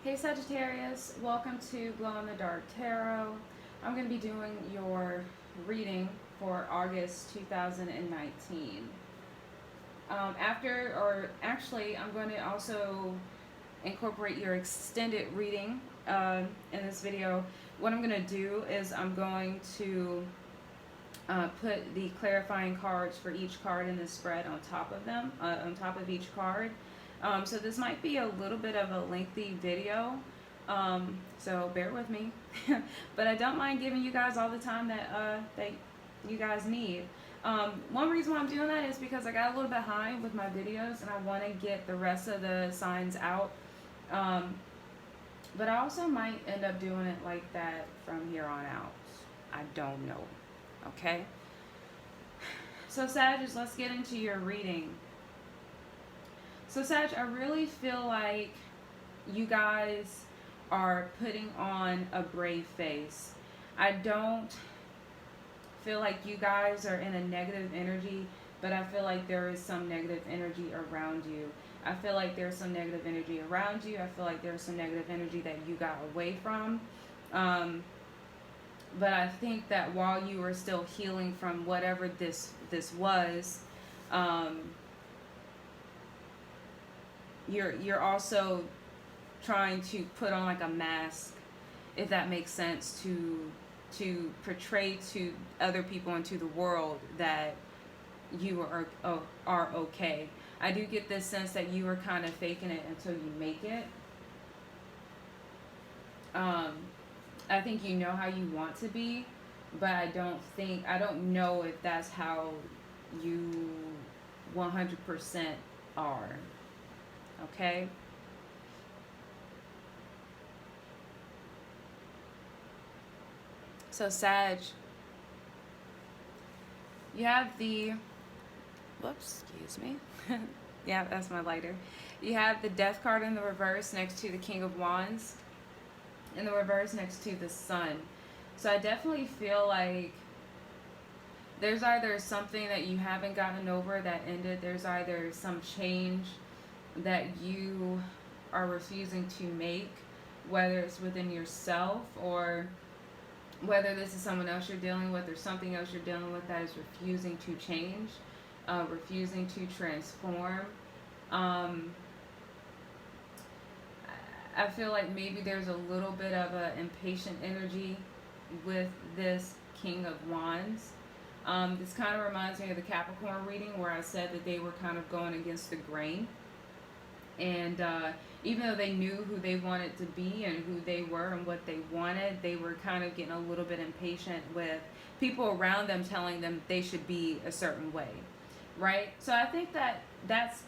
Hey Sagittarius, welcome to Glow in the Dark Tarot. I'm going to be doing your reading for August 2019. I'm going to also incorporate your extended reading in this video. What I'm going to do is I'm going to put the clarifying cards for each card in the spread on top of them, on top of each card. So this might be a little bit of a lengthy video, so bear with me. But I don't mind giving you guys all the time that you guys need. One reason why I'm doing that is because I got a little behind with my videos and I want to get the rest of the signs out. But I also might end up doing it like that from here on out. I don't know. Okay? So Sagittarius, let's get into your reading. So Sag, I really feel like you guys are putting on a brave face. I don't feel like you guys are in a negative energy, but I feel like there is some negative energy around you. I feel like there's some negative energy around you. I feel like there's some negative energy that you got away from. But I think that while you were still healing from whatever this was, you're also trying to put on like a mask, if that makes sense, to portray to other people and to the world that you are okay. I do get this sense that you are kind of faking it until you make it. I think you know how you want to be, but I don't know if that's how you 100% are. Okay? So Sag, you have the, whoops, excuse me. Yeah, that's my lighter. You have the Death card in the reverse next to the King of Wands. In the reverse next to the Sun. So I definitely feel like there's either something that you haven't gotten over that ended. There's either some change that you are refusing to make, whether it's within yourself or whether this is someone else you're dealing with or something else you're dealing with that is refusing to change, refusing to transform. I feel like maybe there's a little bit of an impatient energy with this King of Wands. This kind of reminds me of the Capricorn reading where I said that they were kind of going against the grain. And even though they knew who they wanted to be and who they were and what they wanted, they were kind of getting a little bit impatient with people around them telling them they should be a certain way, right? So I think that that's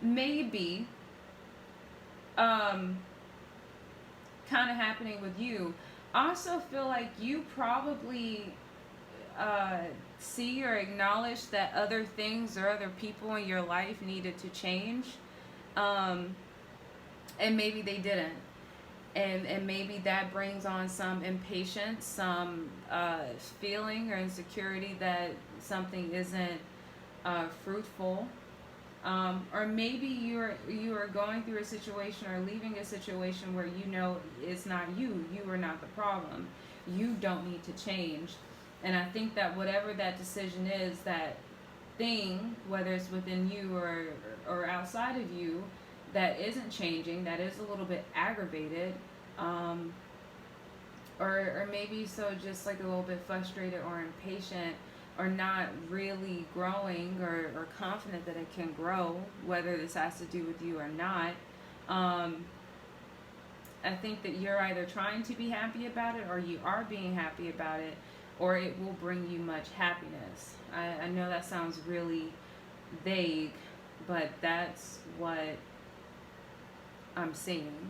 maybe kind of happening with you. I also feel like you probably see or acknowledge that other things or other people in your life needed to change. And maybe they didn't. And maybe that brings on some impatience, some feeling or insecurity that something isn't fruitful. Or maybe you are going through a situation or leaving a situation where you know it's not you. You are not the problem. You don't need to change. And I think that whatever that decision is, that thing, whether it's within you or outside of you, that isn't changing, that is a little bit aggravated, or maybe so just like a little bit frustrated or impatient, or not really growing or confident that it can grow, whether this has to do with you or not. I think that you're either trying to be happy about it or you are being happy about it, or it will bring you much happiness. I know that sounds really vague, but that's what I'm seeing.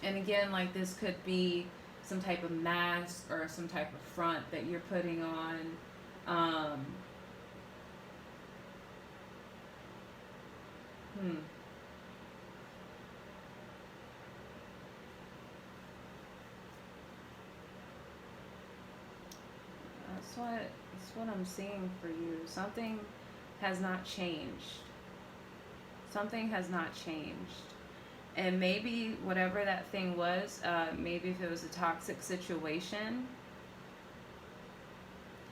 And again, like this could be some type of mask or some type of front that you're putting on. That's what I'm seeing for you. Something has not changed. Something has not changed. And maybe whatever that thing was, maybe if it was a toxic situation,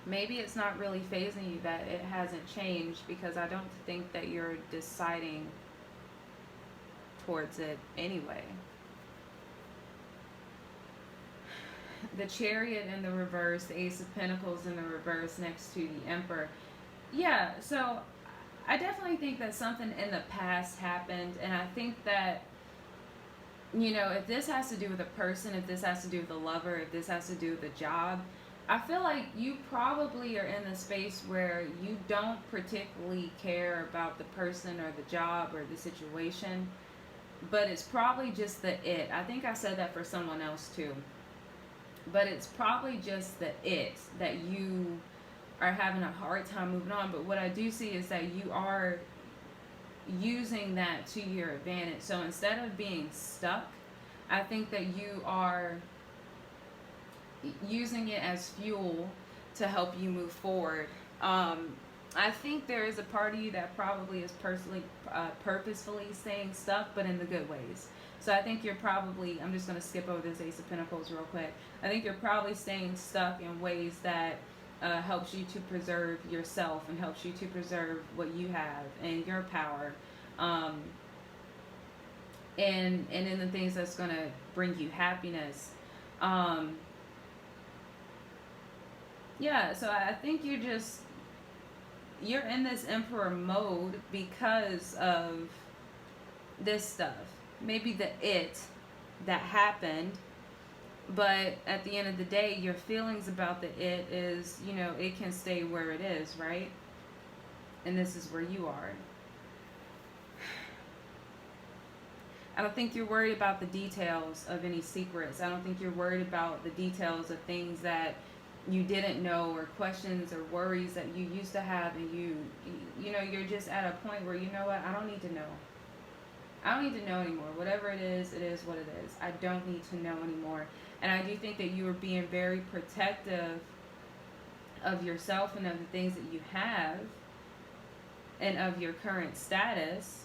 maybe it's not really phasing you that it hasn't changed, because I don't think that you're deciding towards it anyway. The Chariot in the reverse, the Ace of Pentacles in the reverse next to the Emperor. Yeah, so I definitely think that something in the past happened, and I think that, you know, if this has to do with a person, if this has to do with a lover, if this has to do with a job, I feel like you probably are in the space where you don't particularly care about the person or the job or the situation, but it's probably just the it. I think I said that for someone else too. But it's probably just the it that you are having a hard time moving on. But what I do see is that you are using that to your advantage. So instead of being stuck, I think that you are using it as fuel to help you move forward. I think there is a part of you that probably is purposefully staying stuck, but in the good ways. So I think you're probably, I'm just going to skip over this Ace of Pentacles real quick. I think you're probably staying stuck in ways that helps you to preserve yourself and helps you to preserve what you have and your power. And in the things that's going to bring you happiness. Yeah, so I think you're in this Emperor mode because of this stuff. Maybe the it that happened, but at the end of the day, your feelings about the it is, you know, it can stay where it is, right? And this is where you are. I don't think you're worried about the details of any secrets. I don't think you're worried about the details of things that you didn't know, or questions or worries that you used to have, and you know, you're just at a point where, you know what, I don't need to know. I don't need to know anymore. Whatever it is what it is. I don't need to know anymore. And I do think that you are being very protective of yourself and of the things that you have and of your current status.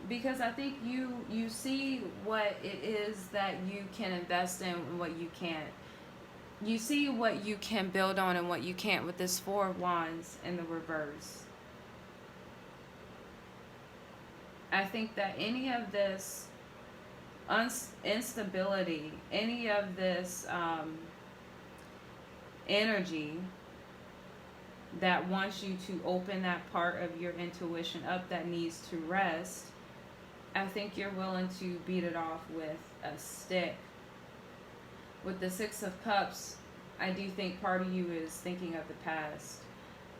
Because I think you see what it is that you can invest in and what you can't. You see what you can build on and what you can't with this Four of Wands in the reverse. I think that any of this instability, any of this energy that wants you to open that part of your intuition up that needs to rest, I think you're willing to beat it off with a stick. With the Six of Cups, I do think part of you is thinking of the past.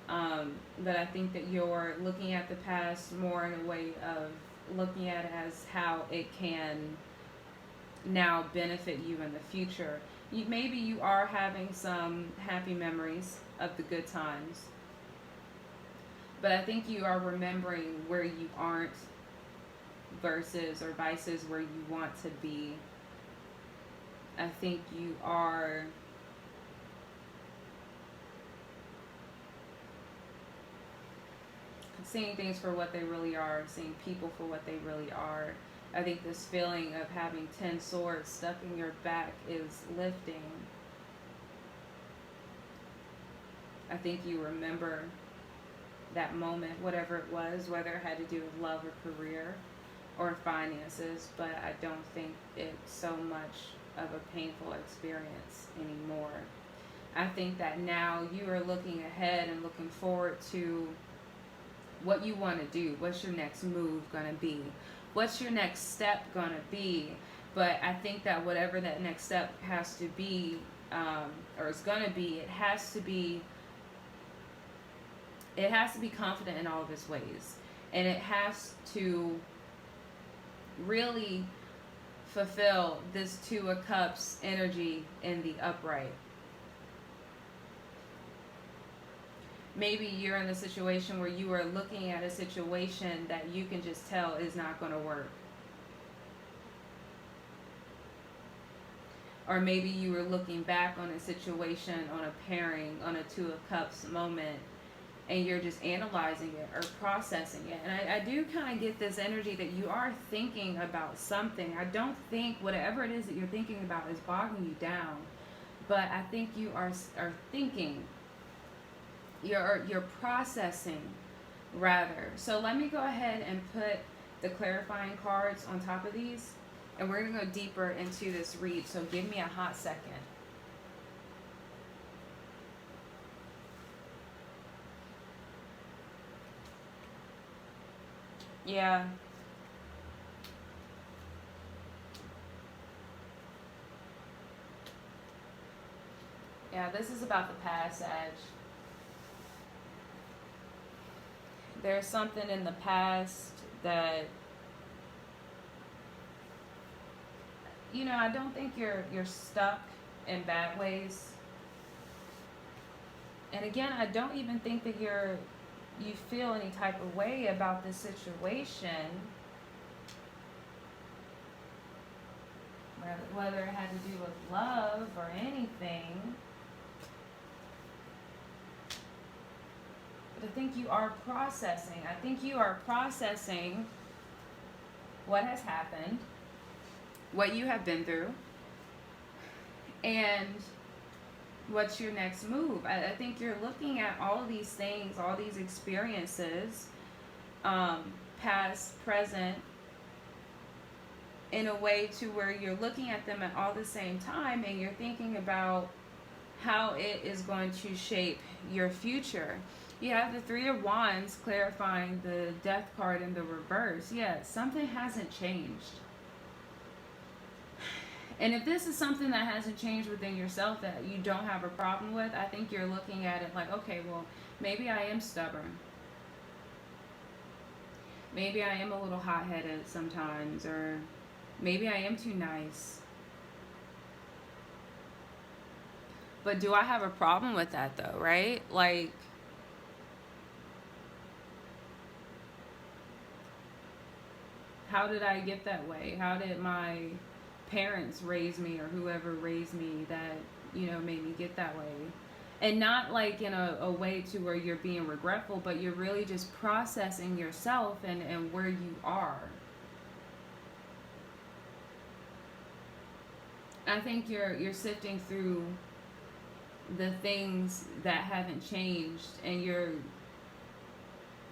But I think that you're looking at the past more in a way of looking at it as how it can now benefit you in the future. Maybe you are having some happy memories of the good times. But I think you are remembering where you aren't versus or vices where you want to be. I think you are seeing things for what they really are, seeing people for what they really are. I think this feeling of having 10 swords stuck in your back is lifting. I think you remember that moment, whatever it was, whether it had to do with love or career or finances, but I don't think it's so much of a painful experience anymore. I think that now you are looking ahead and looking forward to what you want to do. What's your next move going to be? What's your next step going to be? But I think that whatever that next step has to be, or is going to be, it has to be confident in all of its ways. And it has to really fulfill this Two of Cups energy in the upright. Maybe you're in a situation where you are looking at a situation that you can just tell is not going to work. Or maybe you were looking back on a situation, on a pairing, on a Two of Cups moment, and you're just analyzing it or processing it. And I do kind of get this energy that you are thinking about something. I don't think whatever it is that you're thinking about is bogging you down, but I think you are thinking, you're processing rather. So let me go ahead and put the clarifying cards on top of these, and we're going to go deeper into this read. So give me a hot second. Yeah. Yeah, this is about the past, Sag. There's something in the past that, you know, I don't think you're stuck in bad ways. And again, I don't even think that you feel any type of way about this situation, whether it had to do with love or anything. But I think you are processing. I think you are processing what has happened, what you have been through, and what's your next move. I think you're looking at all these things, all these experiences, past, present, in a way to where you're looking at them at all the same time, and you're thinking about how it is going to shape your future. You have the Three of Wands clarifying the Death card in the reverse. Yeah, something hasn't changed. And if this is something that hasn't changed within yourself that you don't have a problem with, I think you're looking at it like, okay, well, maybe I am stubborn. Maybe I am a little hot-headed sometimes, or maybe I am too nice. But do I have a problem with that though, right? Like, how did I get that way? How did my parents raise me, or whoever raised me that, you know, made me get that way? And not like in a way to where you're being regretful, but you're really just processing yourself and where you are. I think you're sifting through the things that haven't changed, and you're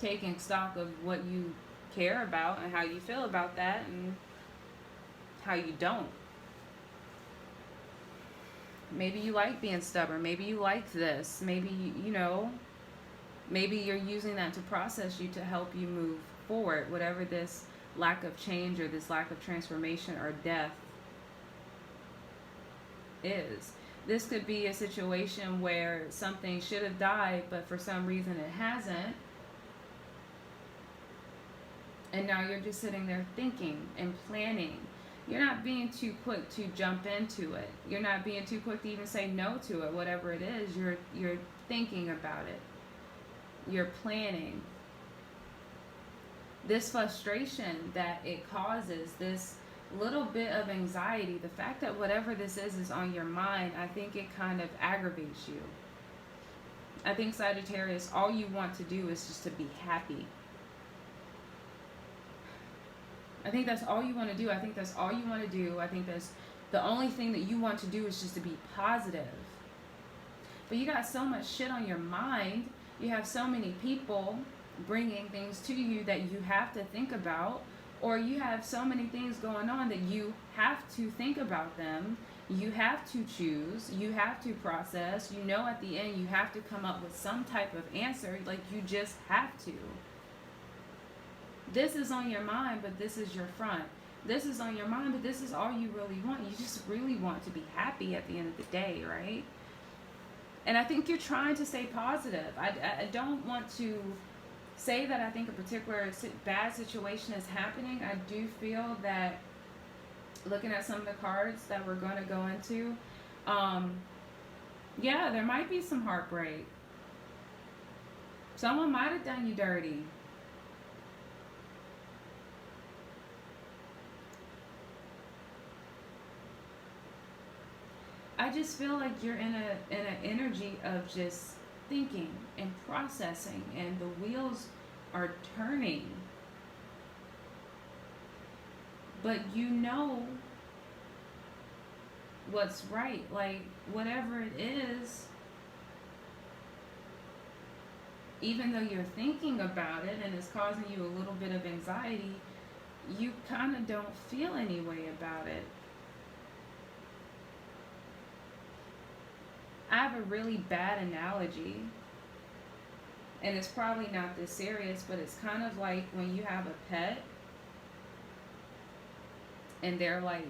taking stock of what you care about and how you feel about that and how you don't. Maybe you like being stubborn. Maybe you like this. Maybe, you know, maybe you're using that to process you, to help you move forward, whatever this lack of change or this lack of transformation or death is. This could be a situation where something should have died, but for some reason it hasn't. And now you're just sitting there thinking and planning. You're not being too quick to jump into it. You're not being too quick to even say no to it. Whatever it is, you're thinking about it. You're planning. This frustration that it causes, this little bit of anxiety, the fact that whatever this is on your mind, I think it kind of aggravates you. I think, Sagittarius, all you want to do is just to be happy. I think that's all you want to do. I think that's all you want to do. I think that's the only thing that you want to do is just to be positive. But you got so much shit on your mind. You have so many people bringing things to you that you have to think about. Or you have so many things going on that you have to think about them. You have to choose. You have to process. You know, at the end, you have to come up with some type of answer. Like, you just have to. This is on your mind, but this is your front. This is on your mind, but this is all you really want. You just really want to be happy at the end of the day, right? And I think you're trying to stay positive. I don't want to say that I think a particular bad situation is happening. I do feel that, looking at some of the cards that we're going to go into, yeah, there might be some heartbreak. Someone might have done you dirty. I just feel like you're in an energy of just thinking and processing, and the wheels are turning. But you know what's right. Like, whatever it is, even though you're thinking about it and it's causing you a little bit of anxiety, you kind of don't feel any way about it. I have a really bad analogy, and it's probably not this serious, but it's kind of like when you have a pet and they're like,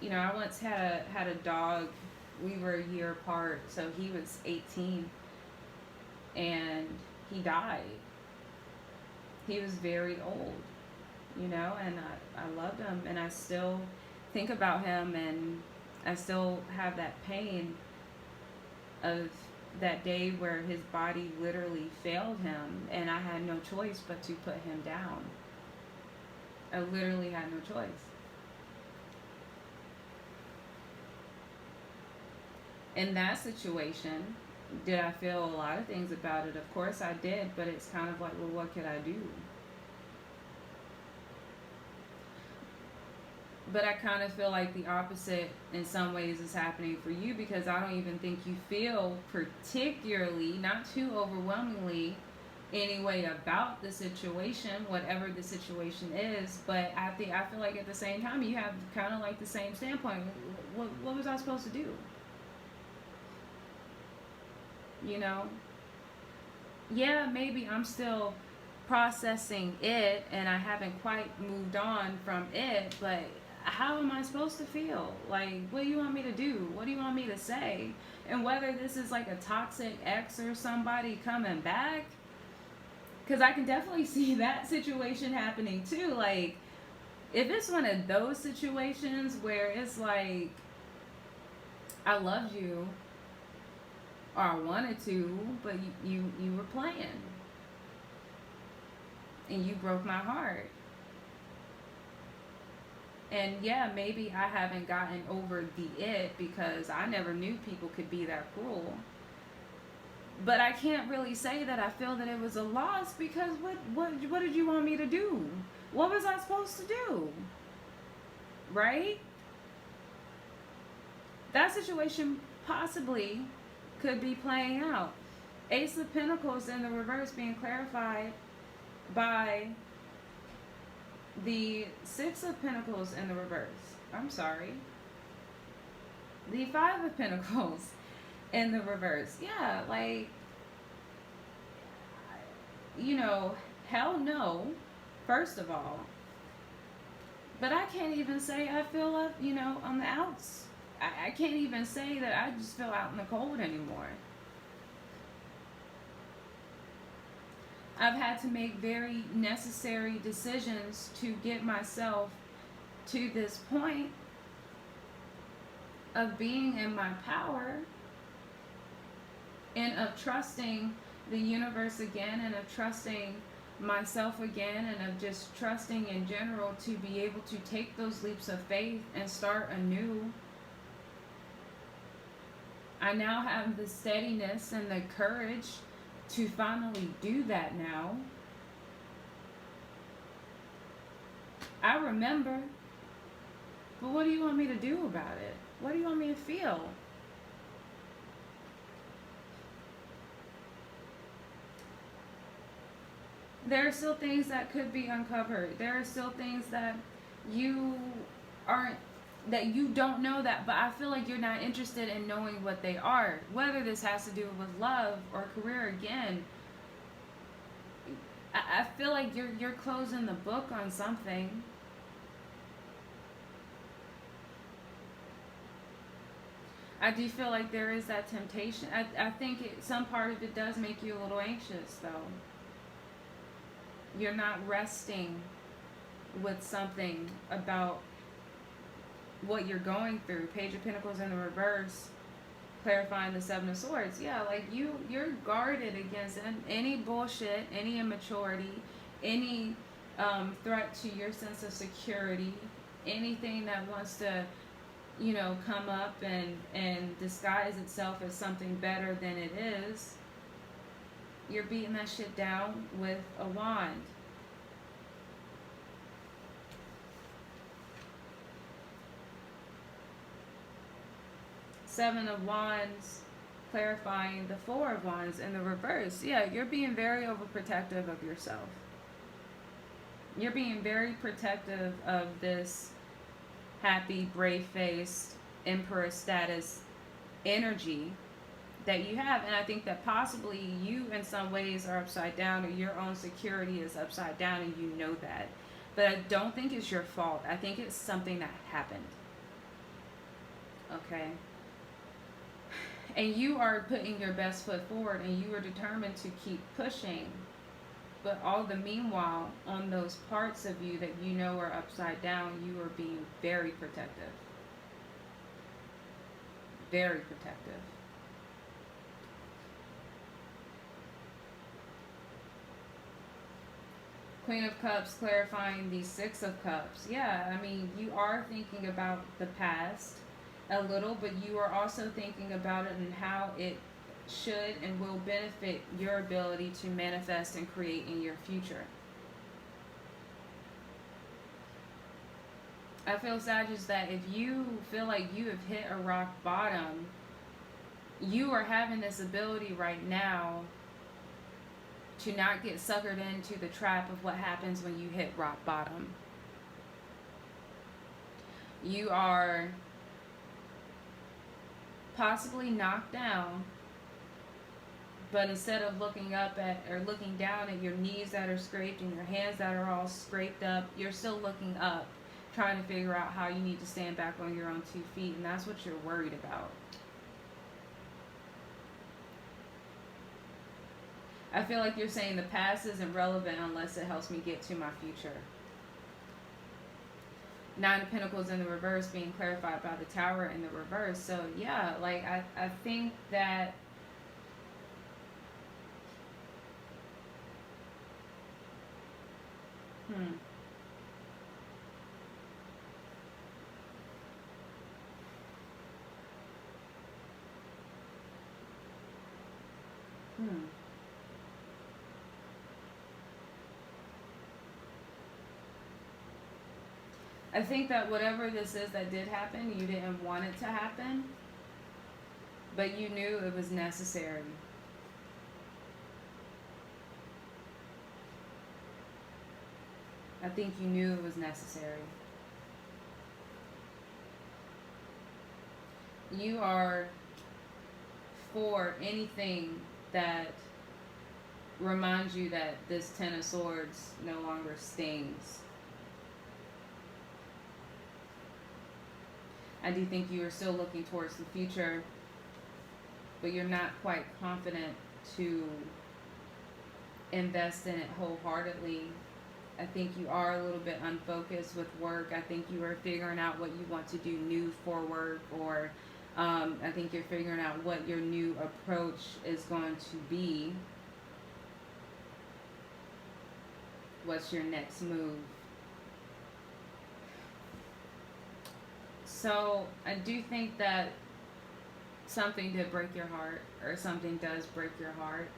I once had a dog. We were a year apart, so he was 18 and he died. He was very old, and I loved him, and I still think about him, and I still have that pain of that day where his body literally failed him, and I had no choice but to put him down. I literally had no choice. In that situation, did I feel a lot of things about it? Of course I did, but it's kind of like, well, what could I do? But I kind of feel like the opposite in some ways is happening for you, because I don't even think you feel particularly, not too overwhelmingly, anyway about the situation, whatever the situation is. But I feel like at the same time you have kind of like the same standpoint. What was I supposed to do? Yeah, maybe I'm still processing it and I haven't quite moved on from it, but how am I supposed to feel? Like, what do you want me to do? What do you want me to say? And whether this is like a toxic ex or somebody coming back, because I can definitely see that situation happening too. Like, if it's one of those situations where it's like, I loved you, or I wanted to, but you were playing, and you broke my heart. And yeah, maybe I haven't gotten over the it, because I never knew people could be that cruel. But I can't really say that I feel that it was a loss, because what did you want me to do? What was I supposed to do? Right? That situation possibly could be playing out. Ace of Pentacles in the reverse being clarified by the Six of Pentacles in the reverse. I'm sorry. The Five of Pentacles in the reverse. Yeah, like, hell no, first of all. But I can't even say I feel up, on the outs. I can't even say that I just feel out in the cold anymore. I've had to make very necessary decisions to get myself to this point of being in my power, and of trusting the universe again, and of trusting myself again, and of just trusting in general to be able to take those leaps of faith and start anew. I now have the steadiness and the courage to finally do that now. I remember, but what do you want me to do about it? What do you want me to feel? There are still things that could be uncovered. There are still things that you aren't, that you don't know that, but I feel like you're not interested in knowing what they are. Whether this has to do with love or career, again, I feel like you're closing the book on something. I do feel like there is that temptation. I think some part of it does make you a little anxious, though. You're not resting with something about what you're going through. Page of Pentacles in the reverse, clarifying the Seven of Swords. Yeah, like you're guarded against any bullshit, any immaturity, any threat to your sense of security, anything that wants to, come up and disguise itself as something better than it is, you're beating that shit down with a wand. Seven of Wands, clarifying the Four of Wands in the reverse. Yeah, you're being very overprotective of yourself. You're being very protective of this happy, brave-faced, emperor status energy that you have. And I think that possibly you in some ways are upside down, or your own security is upside down, and you know that. But I don't think it's your fault. I think it's something that happened. Okay? And you are putting your best foot forward, and you are determined to keep pushing. But all the meanwhile, on those parts of you that you know are upside down, you are being very protective. Very protective. Queen of Cups, clarifying the Six of Cups. Yeah, I mean, you are thinking about the past a little, but you are also thinking about it and how it should and will benefit your ability to manifest and create in your future. I feel, Sagittarius, that if you feel like you have hit a rock bottom, you are having this ability right now to not get suckered into the trap of what happens when you hit rock bottom. You are possibly knocked down, but instead of looking up at, or looking down at your knees that are scraped and your hands that are all scraped up, you're still looking up, trying to figure out how you need to stand back on your own 2 feet, and that's what you're worried about. I feel like you're saying the past isn't relevant unless it helps me get to my future. Nine of Pentacles in the reverse being clarified by the Tower in the reverse. So yeah, like I think that Hmm. I think that whatever this is that did happen, you didn't want it to happen, but you knew it was necessary. I think you knew it was necessary. You are for anything that reminds you that this Ten of Swords no longer stings. I do think you are still looking towards the future, but you're not quite confident to invest in it wholeheartedly. I think you are a little bit unfocused with work. I think you are figuring out what you want to do new for work, or I think you're figuring out what your new approach is going to be. What's your next move? So I do think that something did break your heart, or something does break your heart.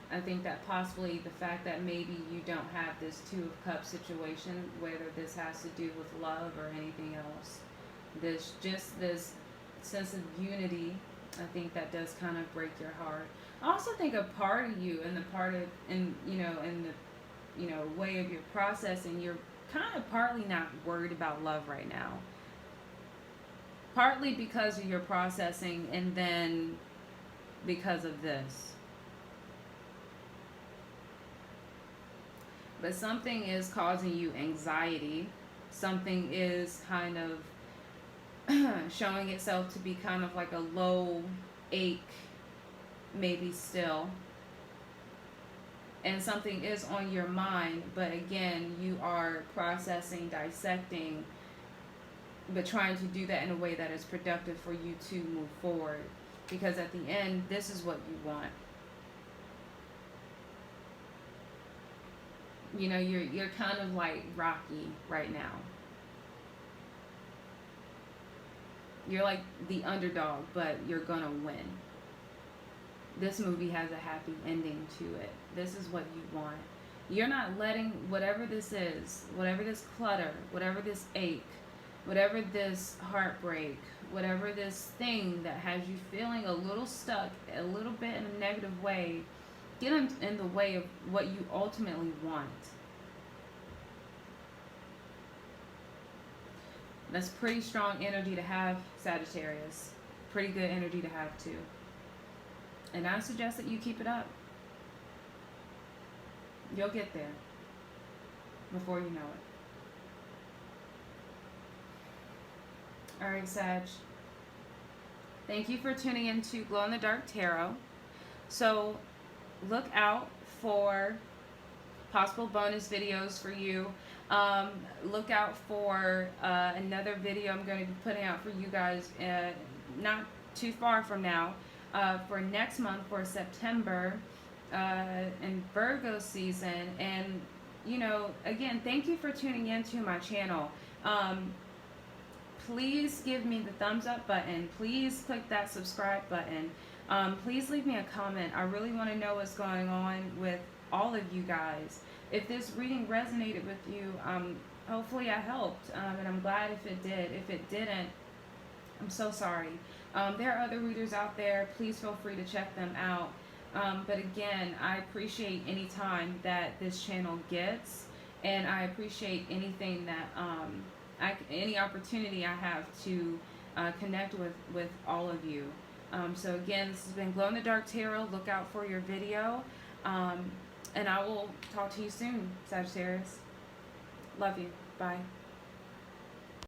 I think that possibly the fact that maybe you don't have this Two of Cups situation, whether this has to do with love or anything else, this sense of unity, I think that does kind of break your heart. I also think a part of you, and the part of, in the way of your processing, you're kind of partly not worried about love right now. Partly because of your processing, and then because of this. But something is causing you anxiety. Something is kind of showing itself to be kind of like a low ache, maybe still. And something is on your mind, but again, you are processing, dissecting, but trying to do that in a way that is productive for you to move forward. Because at the end, this is what you want. You know, you're kind of like rocky right now. You're like the underdog, but you're gonna win. This movie has a happy ending to it. This is what you want. You're not letting whatever this is, whatever this clutter, whatever this ache, whatever this heartbreak, whatever this thing that has you feeling a little stuck, a little bit in a negative way, get in the way of what you ultimately want. That's pretty strong energy to have, Sagittarius. Pretty good energy to have, too. And I suggest that you keep it up. You'll get there before you know it. Alright, Sag. Thank you for tuning in to Glow in the Dark Tarot. So, look out for possible bonus videos for you. Look out for another video I'm going to be putting out for you guys not too far from now for next month, for September and Virgo season. And you know, again, thank you for tuning into my channel. Please give me the thumbs up button. Please click that subscribe button. Please leave me a comment. I really want to know what's going on with all of you guys. If this reading resonated with you, hopefully I helped, and I'm glad if it did. If it didn't, I'm so sorry. There are other readers out there. Please feel free to check them out. But again, I appreciate any time that this channel gets, and I appreciate anything that any opportunity I have to connect with all of you. So again, this has been Glow in the Dark Tarot. Look out for your video. And I will talk to you soon, Sagittarius. Love you. Bye.